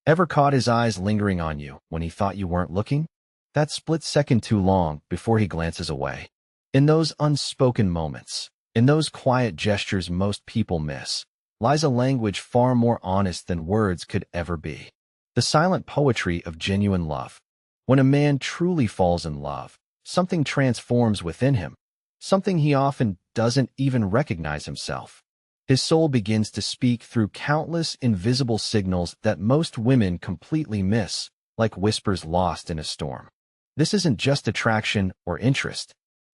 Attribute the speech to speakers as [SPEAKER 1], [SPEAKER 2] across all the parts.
[SPEAKER 1] Ever caught his eyes lingering on you when he thought you weren't looking? That split second too long before he glances away. In those unspoken moments, in those quiet gestures most people miss, lies a language far more honest than words could ever be. The silent poetry of genuine love. When a man truly falls in love, something transforms within him, something he often doesn't even recognize himself. His soul begins to speak through countless invisible signals that most women completely miss, like whispers lost in a storm. This isn't just attraction or interest.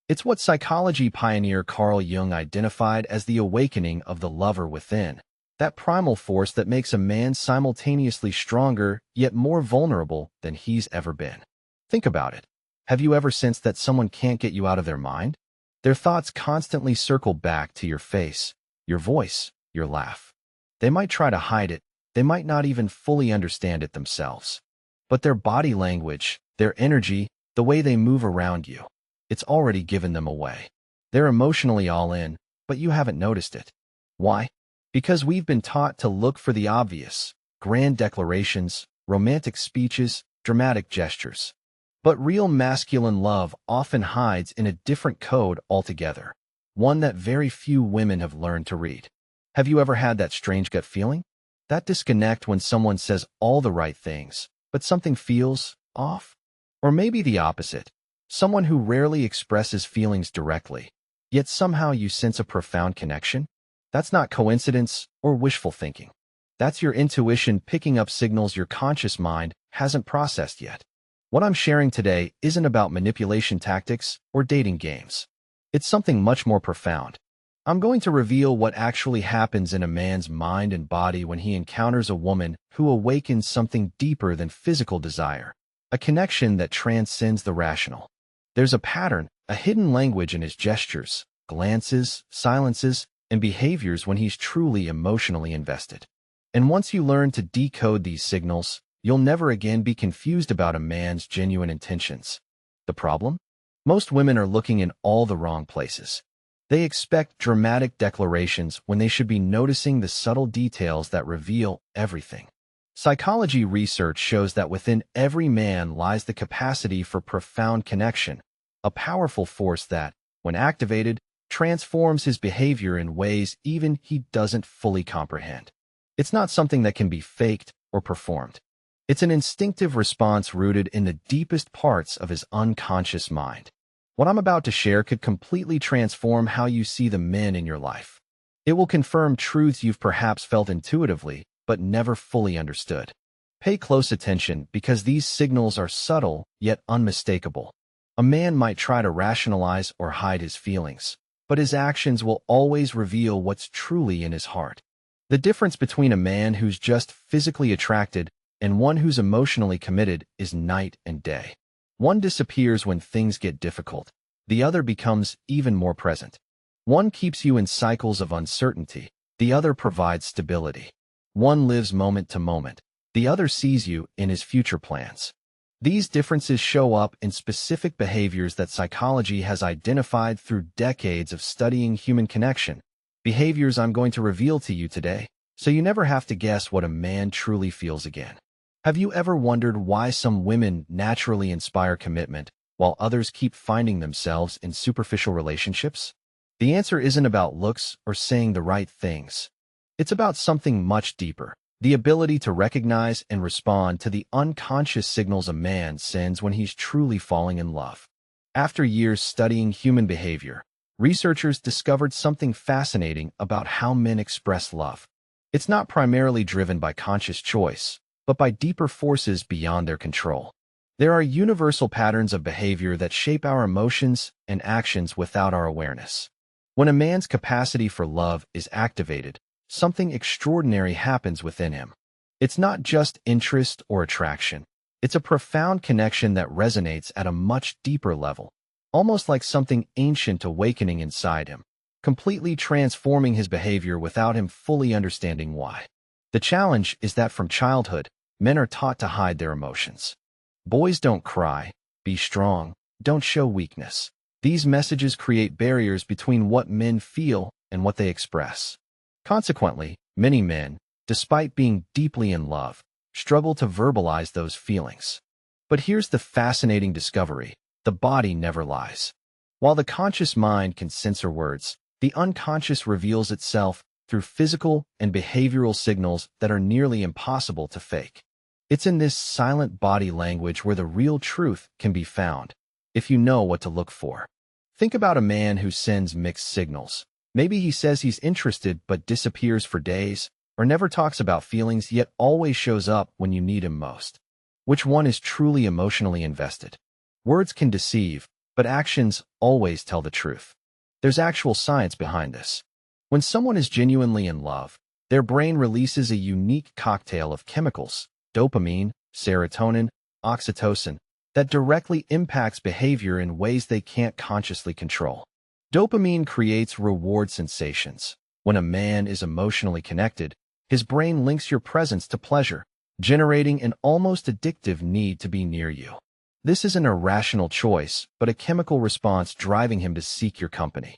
[SPEAKER 1] It's what psychology pioneer Carl Jung identified as the awakening of the lover within, that primal force that makes a man simultaneously stronger yet more vulnerable than he's ever been. Think about it. Have you ever sensed that someone can't get you out of their mind? Their thoughts constantly circle back to your face, your voice, your laugh. They might try to hide it, they might not even fully understand it themselves. But their body language, their energy, the way they move around you, it's already given them away. They're emotionally all in, but you haven't noticed it. Why? Because we've been taught to look for the obvious, grand declarations, romantic speeches, dramatic gestures. But real masculine love often hides in a different code altogether, one that very few women have learned to read. Have you ever had that strange gut feeling? That disconnect when someone says all the right things, but something feels off? Or maybe the opposite. Someone who rarely expresses feelings directly, yet somehow you sense a profound connection? That's not coincidence or wishful thinking. That's your intuition picking up signals your conscious mind hasn't processed yet. What I'm sharing today isn't about manipulation tactics or dating games. It's something much more profound. I'm going to reveal what actually happens in a man's mind and body when he encounters a woman who awakens something deeper than physical desire, a connection that transcends the rational. There's a pattern, a hidden language in his gestures, glances, silences, and behaviors when he's truly emotionally invested. And once you learn to decode these signals, you'll never again be confused about a man's genuine intentions. The problem? Most women are looking in all the wrong places. They expect dramatic declarations when they should be noticing the subtle details that reveal everything. Psychology research shows that within every man lies the capacity for profound connection, a powerful force that, when activated, transforms his behavior in ways even he doesn't fully comprehend. It's not something that can be faked or performed. It's an instinctive response rooted in the deepest parts of his unconscious mind. What I'm about to share could completely transform how you see the men in your life. It will confirm truths you've perhaps felt intuitively, but never fully understood. Pay close attention because these signals are subtle yet unmistakable. A man might try to rationalize or hide his feelings, but his actions will always reveal what's truly in his heart. The difference between a man who's just physically attracted and one who's emotionally committed is night and day. One disappears when things get difficult. The other becomes even more present. One keeps you in cycles of uncertainty. The other provides stability. One lives moment to moment. The other sees you in his future plans. These differences show up in specific behaviors that psychology has identified through decades of studying human connection. Behaviors I'm going to reveal to you today, so you never have to guess what a man truly feels again. Have you ever wondered why some women naturally inspire commitment, while others keep finding themselves in superficial relationships? The answer isn't about looks or saying the right things. It's about something much deeper, the ability to recognize and respond to the unconscious signals a man sends when he's truly falling in love. After years studying human behavior, researchers discovered something fascinating about how men express love. It's not primarily driven by conscious choice, but by deeper forces beyond their control. There are universal patterns of behavior that shape our emotions and actions without our awareness. When a man's capacity for love is activated, something extraordinary happens within him. It's not just interest or attraction. It's a profound connection that resonates at a much deeper level, almost like something ancient awakening inside him, completely transforming his behavior without him fully understanding why. The challenge is that from childhood, men are taught to hide their emotions. Boys don't cry, be strong, don't show weakness. These messages create barriers between what men feel and what they express. Consequently, many men, despite being deeply in love, struggle to verbalize those feelings. But here's the fascinating discovery: the body never lies. While the conscious mind can censor words, the unconscious reveals itself through physical and behavioral signals that are nearly impossible to fake. It's in this silent body language where the real truth can be found, if you know what to look for. Think about a man who sends mixed signals. Maybe he says he's interested but disappears for days, or never talks about feelings yet always shows up when you need him most. Which one is truly emotionally invested? Words can deceive, but actions always tell the truth. There's actual science behind this. When someone is genuinely in love, their brain releases a unique cocktail of chemicals, dopamine, serotonin, oxytocin, that directly impacts behavior in ways they can't consciously control. Dopamine creates reward sensations. When a man is emotionally connected, his brain links your presence to pleasure, generating an almost addictive need to be near you. This is an irrational choice, but a chemical response driving him to seek your company.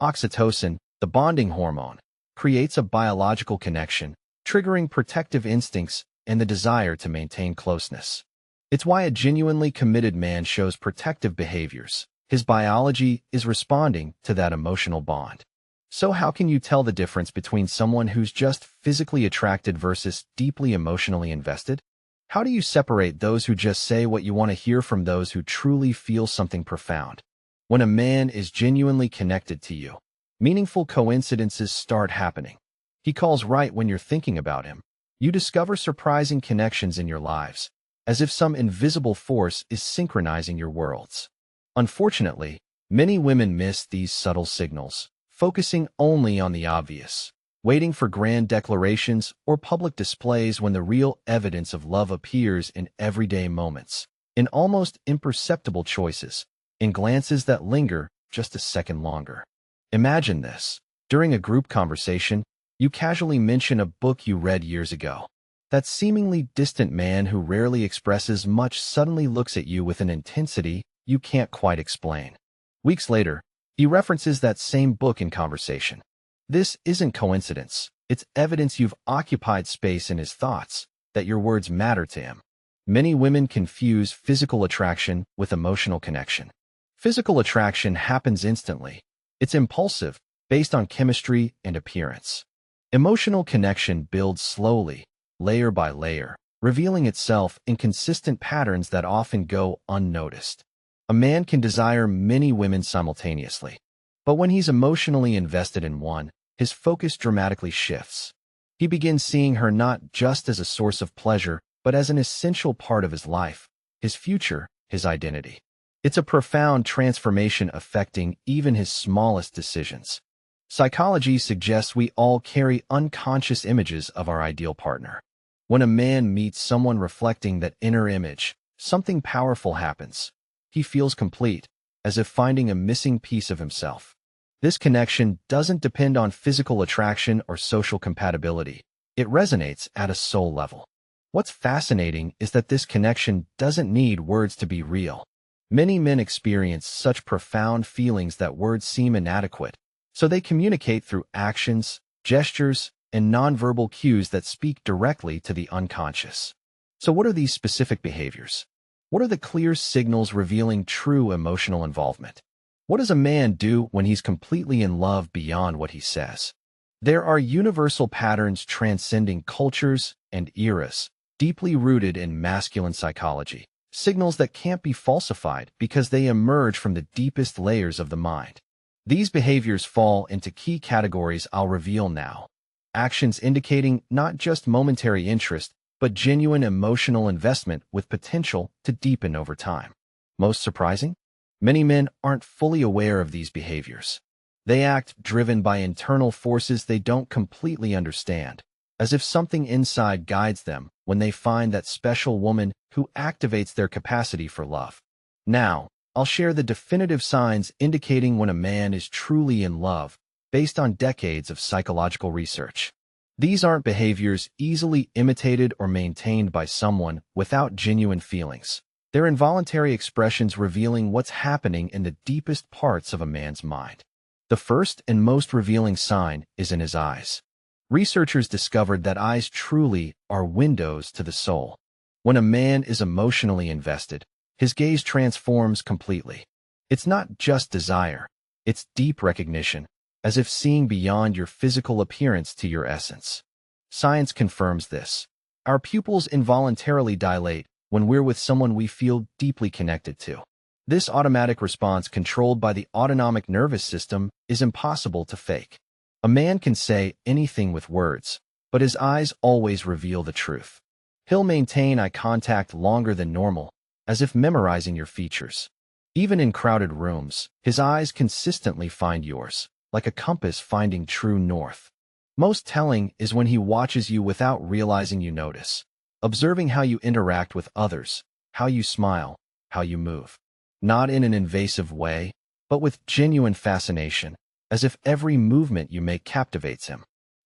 [SPEAKER 1] Oxytocin, the bonding hormone, creates a biological connection, triggering protective instincts and the desire to maintain closeness. It's why a genuinely committed man shows protective behaviors. His biology is responding to that emotional bond. So how can you tell the difference between someone who's just physically attracted versus deeply emotionally invested? How do you separate those who just say what you want to hear from those who truly feel something profound? When a man is genuinely connected to you, meaningful coincidences start happening. He calls right when you're thinking about him. You discover surprising connections in your lives, as if some invisible force is synchronizing your worlds. Unfortunately, many women miss these subtle signals, focusing only on the obvious, waiting for grand declarations or public displays when the real evidence of love appears in everyday moments, in almost imperceptible choices, in glances that linger just a second longer. Imagine this. During a group conversation, you casually mention a book you read years ago. That seemingly distant man who rarely expresses much suddenly looks at you with an intensity you can't quite explain. Weeks later, he references that same book in conversation. This isn't coincidence. It's evidence you've occupied space in his thoughts, that your words matter to him. Many women confuse physical attraction with emotional connection. Physical attraction happens instantly. It's impulsive, based on chemistry and appearance. Emotional connection builds slowly, layer by layer, revealing itself in consistent patterns that often go unnoticed. A man can desire many women simultaneously, but when he's emotionally invested in one, his focus dramatically shifts. He begins seeing her not just as a source of pleasure, but as an essential part of his life, his future, his identity. It's a profound transformation affecting even his smallest decisions. Psychology suggests we all carry unconscious images of our ideal partner. When a man meets someone reflecting that inner image, something powerful happens. He feels complete, as if finding a missing piece of himself. This connection doesn't depend on physical attraction or social compatibility. It resonates at a soul level. What's fascinating is that this connection doesn't need words to be real. Many men experience such profound feelings that words seem inadequate, so they communicate through actions, gestures, and nonverbal cues that speak directly to the unconscious. So what are these specific behaviors? What are the clear signals revealing true emotional involvement? What does a man do when he's completely in love beyond what he says? There are universal patterns transcending cultures and eras, deeply rooted in masculine psychology, signals that can't be falsified because they emerge from the deepest layers of the mind. These behaviors fall into key categories I'll reveal now. Actions indicating not just momentary interest, but genuine emotional investment with potential to deepen over time. Most surprising? Many men aren't fully aware of these behaviors. They act driven by internal forces they don't completely understand, as if something inside guides them when they find that special woman who activates their capacity for love. Now, I'll share the definitive signs indicating when a man is truly in love, based on decades of psychological research. These aren't behaviors easily imitated or maintained by someone without genuine feelings. They're involuntary expressions revealing what's happening in the deepest parts of a man's mind. The first and most revealing sign is in his eyes. Researchers discovered that eyes truly are windows to the soul. When a man is emotionally invested, his gaze transforms completely. It's not just desire, it's deep recognition, as if seeing beyond your physical appearance to your essence. Science confirms this. Our pupils involuntarily dilate when we're with someone we feel deeply connected to. This automatic response, controlled by the autonomic nervous system, is impossible to fake. A man can say anything with words, but his eyes always reveal the truth. He'll maintain eye contact longer than normal, as if memorizing your features. Even in crowded rooms, his eyes consistently find yours, like a compass finding true north. Most telling is when he watches you without realizing you notice, observing how you interact with others, how you smile, how you move. Not in an invasive way, but with genuine fascination, as if every movement you make captivates him.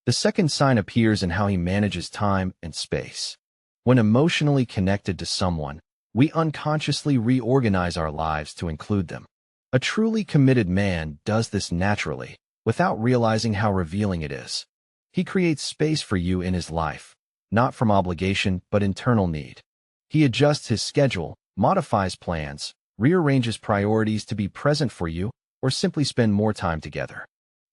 [SPEAKER 1] The second sign appears in how he manages time and space. When emotionally connected to someone, we unconsciously reorganize our lives to include them. A truly committed man does this naturally, without realizing how revealing it is. He creates space for you in his life, not from obligation but internal need. He adjusts his schedule, modifies plans, rearranges priorities to be present for you, or simply spend more time together.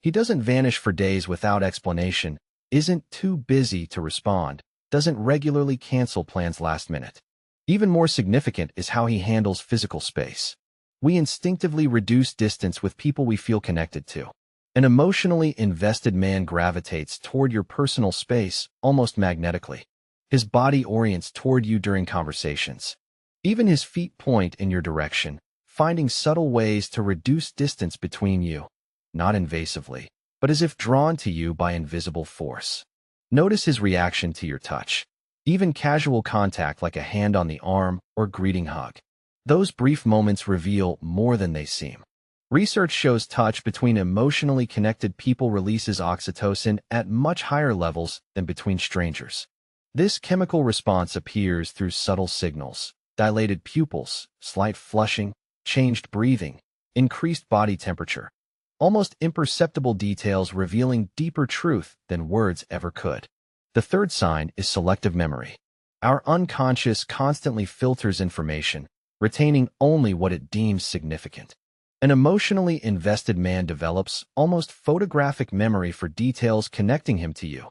[SPEAKER 1] He doesn't vanish for days without explanation, isn't too busy to respond, doesn't regularly cancel plans last minute. Even more significant is how he handles physical space. We instinctively reduce distance with people we feel connected to. An emotionally invested man gravitates toward your personal space almost magnetically. His body orients toward you during conversations. Even his feet point in your direction, finding subtle ways to reduce distance between you, not invasively, but as if drawn to you by invisible force. Notice his reaction to your touch, even casual contact like a hand on the arm or greeting hug. Those brief moments reveal more than they seem. Research shows touch between emotionally connected people releases oxytocin at much higher levels than between strangers. This chemical response appears through subtle signals: dilated pupils, slight flushing, changed breathing, increased body temperature, almost imperceptible details revealing deeper truth than words ever could. The third sign is selective memory. Our unconscious constantly filters information, retaining only what it deems significant. An emotionally invested man develops almost photographic memory for details connecting him to you,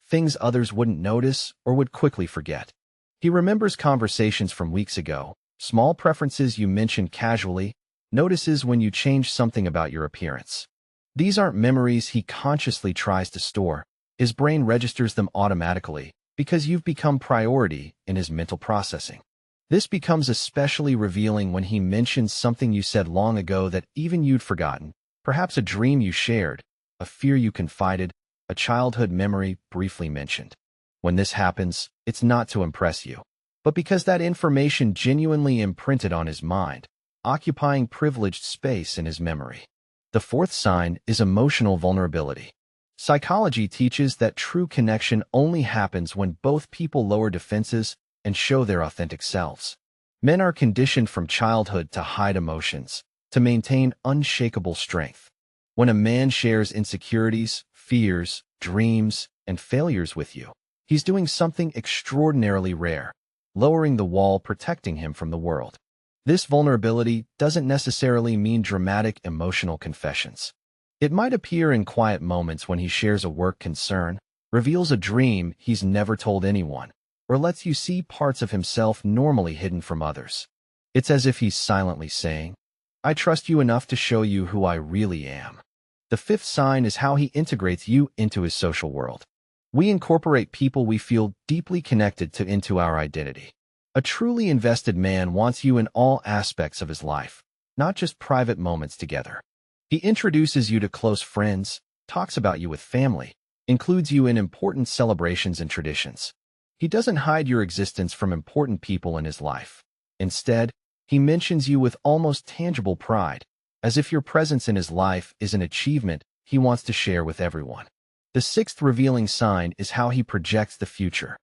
[SPEAKER 1] things others wouldn't notice or would quickly forget. He remembers conversations from weeks ago, small preferences you mentioned casually, notices when you change something about your appearance. These aren't memories he consciously tries to store. His brain registers them automatically because you've become priority in his mental processing. This becomes especially revealing when he mentions something you said long ago that even you'd forgotten, perhaps a dream you shared, a fear you confided, a childhood memory briefly mentioned. When this happens, it's not to impress you, but because that information genuinely imprinted on his mind, occupying privileged space in his memory. The fourth sign is emotional vulnerability. Psychology teaches that true connection only happens when both people lower defenses and show their authentic selves. Men are conditioned from childhood to hide emotions, to maintain unshakable strength. When a man shares insecurities, fears, dreams, and failures with you, he's doing something extraordinarily rare, lowering the wall protecting him from the world. This vulnerability doesn't necessarily mean dramatic emotional confessions. It might appear in quiet moments when he shares a work concern, reveals a dream he's never told anyone, or lets you see parts of himself normally hidden from others. It's as if he's silently saying, "I trust you enough to show you who I really am." The fifth sign is how he integrates you into his social world. We incorporate people we feel deeply connected to into our identity. A truly invested man wants you in all aspects of his life, not just private moments together. He introduces you to close friends, talks about you with family, includes you in important celebrations and traditions. He doesn't hide your existence from important people in his life. Instead, he mentions you with almost tangible pride, as if your presence in his life is an achievement he wants to share with everyone. The sixth revealing sign is how he projects the future.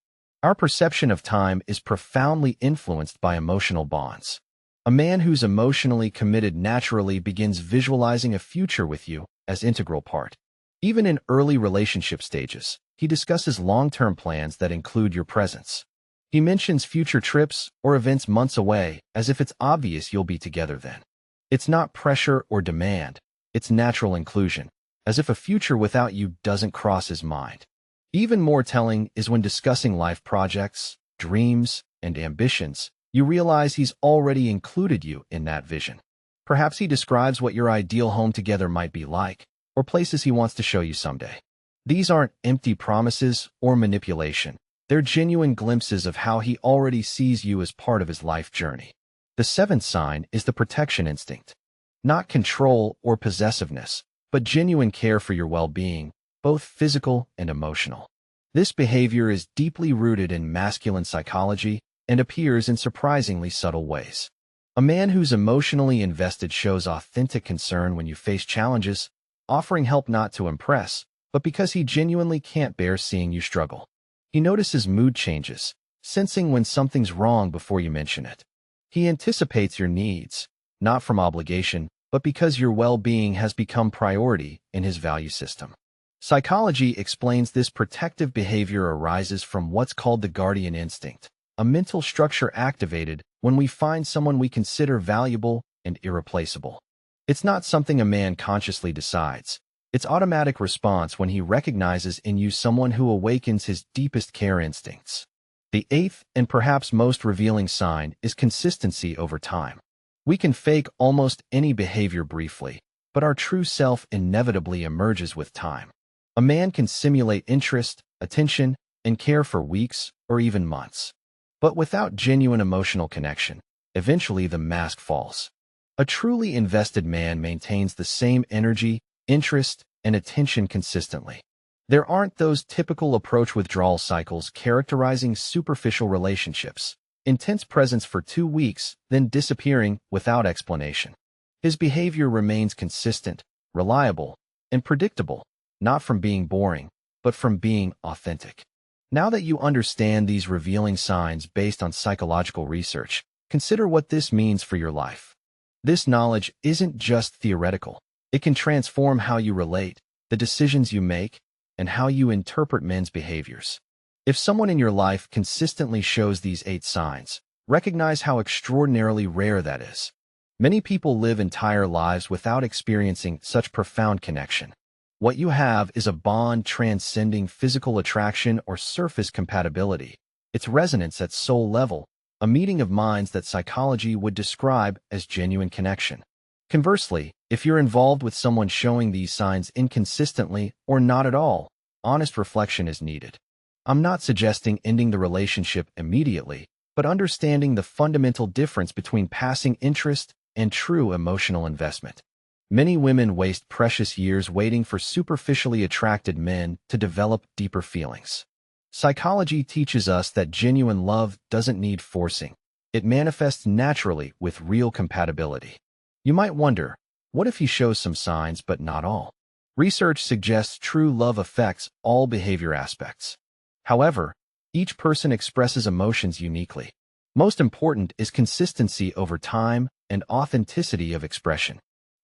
[SPEAKER 1] Our perception of time is profoundly influenced by emotional bonds. A man who's emotionally committed naturally begins visualizing a future with you as integral part. Even in early relationship stages, He discusses long-term plans that include your presence. He mentions future trips or events months away as if it's obvious you'll be together then. It's not pressure or demand, it's natural inclusion, as if a future without you doesn't cross his mind. Even more telling is when discussing life projects, dreams, and ambitions, you realize he's already included you in that vision. Perhaps he describes what your ideal home together might be like, or places he wants to show you someday. These aren't empty promises or manipulation. They're genuine glimpses of how he already sees you as part of his life journey. The seventh sign is the protection instinct. Not control or possessiveness, but genuine care for your well-being, both physical and emotional. This behavior is deeply rooted in masculine psychology and appears in surprisingly subtle ways. A man who's emotionally invested shows authentic concern when you face challenges, offering help not to impress, but because he genuinely can't bear seeing you struggle. He notices mood changes, sensing when something's wrong before you mention it. He anticipates your needs, not from obligation, but because your well-being has become priority in his value system. Psychology explains this protective behavior arises from what's called the guardian instinct, a mental structure activated when we find someone we consider valuable and irreplaceable. It's not something a man consciously decides. It's automatic response when he recognizes in you someone who awakens his deepest care instincts. The eighth and perhaps most revealing sign is consistency over time. We can fake almost any behavior briefly, but our true self inevitably emerges with time. A man can simulate interest, attention, and care for weeks or even months. But without genuine emotional connection, eventually the mask falls. A truly invested man maintains the same energy, interest, and attention consistently. There aren't those typical approach withdrawal cycles characterizing superficial relationships, intense presence for 2 weeks, then disappearing without explanation. His behavior remains consistent, reliable, and predictable, not from being boring, but from being authentic. Now that you understand these revealing signs based on psychological research, consider what this means for your life. This knowledge isn't just theoretical. It can transform how you relate, the decisions you make, and how you interpret men's behaviors. If someone in your life consistently shows these 8 signs, recognize how extraordinarily rare that is. Many people live entire lives without experiencing such profound connection. What you have is a bond transcending physical attraction or surface compatibility. It's resonance at soul level, a meeting of minds that psychology would describe as genuine connection. Conversely, if you're involved with someone showing these signs inconsistently or not at all, honest reflection is needed. I'm not suggesting ending the relationship immediately, but understanding the fundamental difference between passing interest and true emotional investment. Many women waste precious years waiting for superficially attracted men to develop deeper feelings. Psychology teaches us that genuine love doesn't need forcing. It manifests naturally with real compatibility. You might wonder, what if he shows some signs but not all? Research suggests true love affects all behavior aspects. However, each person expresses emotions uniquely. Most important is consistency over time and authenticity of expression.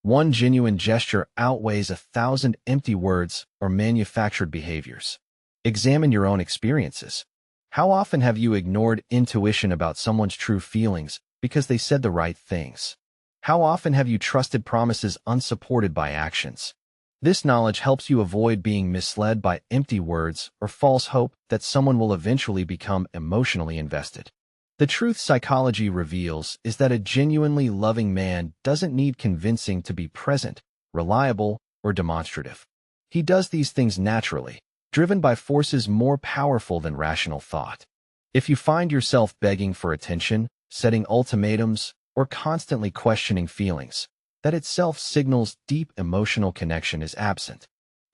[SPEAKER 1] One genuine gesture outweighs 1,000 empty words or manufactured behaviors. Examine your own experiences. How often have you ignored intuition about someone's true feelings because they said the right things? How often have you trusted promises unsupported by actions? This knowledge helps you avoid being misled by empty words or false hope that someone will eventually become emotionally invested. The truth psychology reveals is that a genuinely loving man doesn't need convincing to be present, reliable, or demonstrative. He does these things naturally, driven by forces more powerful than rational thought. If you find yourself begging for attention, setting ultimatums, or constantly questioning feelings, that itself signals deep emotional connection is absent.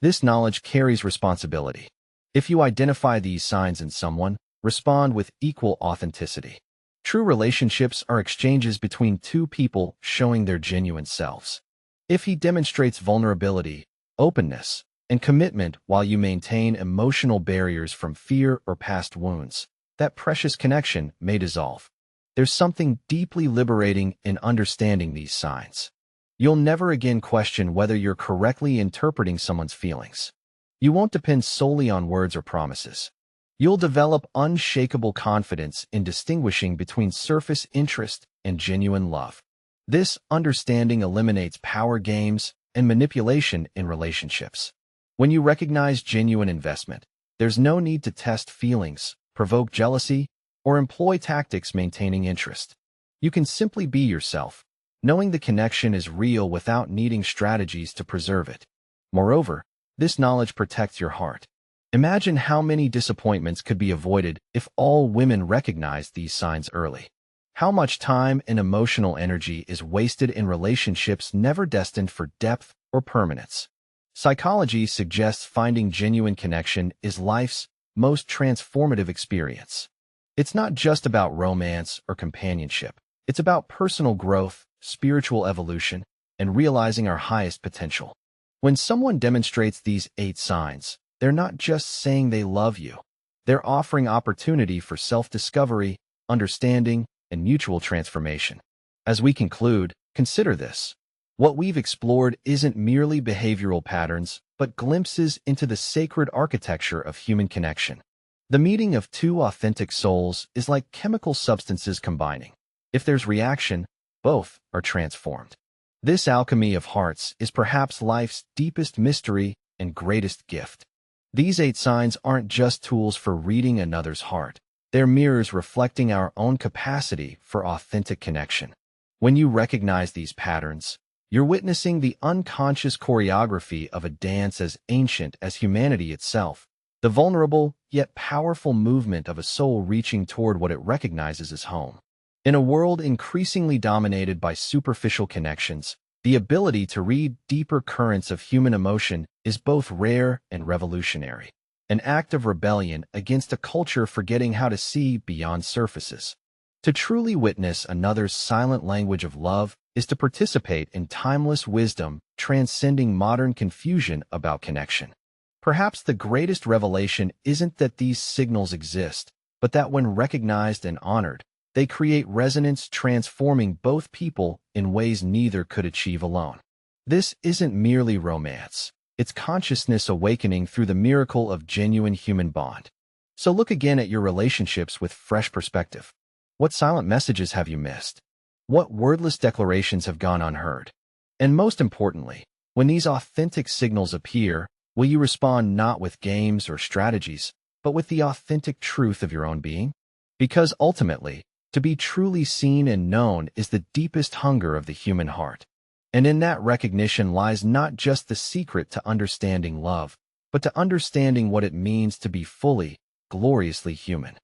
[SPEAKER 1] This knowledge carries responsibility. If you identify these signs in someone, respond with equal authenticity. True relationships are exchanges between two people showing their genuine selves. If he demonstrates vulnerability, openness, and commitment while you maintain emotional barriers from fear or past wounds, that precious connection may dissolve. There's something deeply liberating in understanding these signs. You'll never again question whether you're correctly interpreting someone's feelings. You won't depend solely on words or promises. You'll develop unshakable confidence in distinguishing between surface interest and genuine love. This understanding eliminates power games and manipulation in relationships. When you recognize genuine investment, there's no need to test feelings, provoke jealousy, or employ tactics maintaining interest. You can simply be yourself, knowing the connection is real without needing strategies to preserve it. Moreover, this knowledge protects your heart. Imagine how many disappointments could be avoided if all women recognized these signs early. How much time and emotional energy is wasted in relationships never destined for depth or permanence. Psychology suggests finding genuine connection is life's most transformative experience. It's not just about romance or companionship. It's about personal growth, spiritual evolution, and realizing our highest potential. When someone demonstrates these 8 signs, they're not just saying they love you. They're offering opportunity for self-discovery, understanding, and mutual transformation. As we conclude, consider this. What we've explored isn't merely behavioral patterns, but glimpses into the sacred architecture of human connection. The meeting of 2 authentic souls is like chemical substances combining. If there's reaction, both are transformed. This alchemy of hearts is perhaps life's deepest mystery and greatest gift. These 8 signs aren't just tools for reading another's heart. They're mirrors reflecting our own capacity for authentic connection. When you recognize these patterns, you're witnessing the unconscious choreography of a dance as ancient as humanity itself, the vulnerable yet powerful movement of a soul reaching toward what it recognizes as home. In a world increasingly dominated by superficial connections, the ability to read deeper currents of human emotion is both rare and revolutionary, an act of rebellion against a culture forgetting how to see beyond surfaces. To truly witness another's silent language of love is to participate in timeless wisdom transcending modern confusion about connection. Perhaps the greatest revelation isn't that these signals exist, but that when recognized and honored, they create resonance transforming both people in ways neither could achieve alone. This isn't merely romance. It's consciousness awakening through the miracle of genuine human bond. So look again at your relationships with fresh perspective. What silent messages have you missed? What wordless declarations have gone unheard? And most importantly, when these authentic signals appear, will you respond not with games or strategies, but with the authentic truth of your own being? Because ultimately, to be truly seen and known is the deepest hunger of the human heart. And in that recognition lies not just the secret to understanding love, but to understanding what it means to be fully, gloriously human.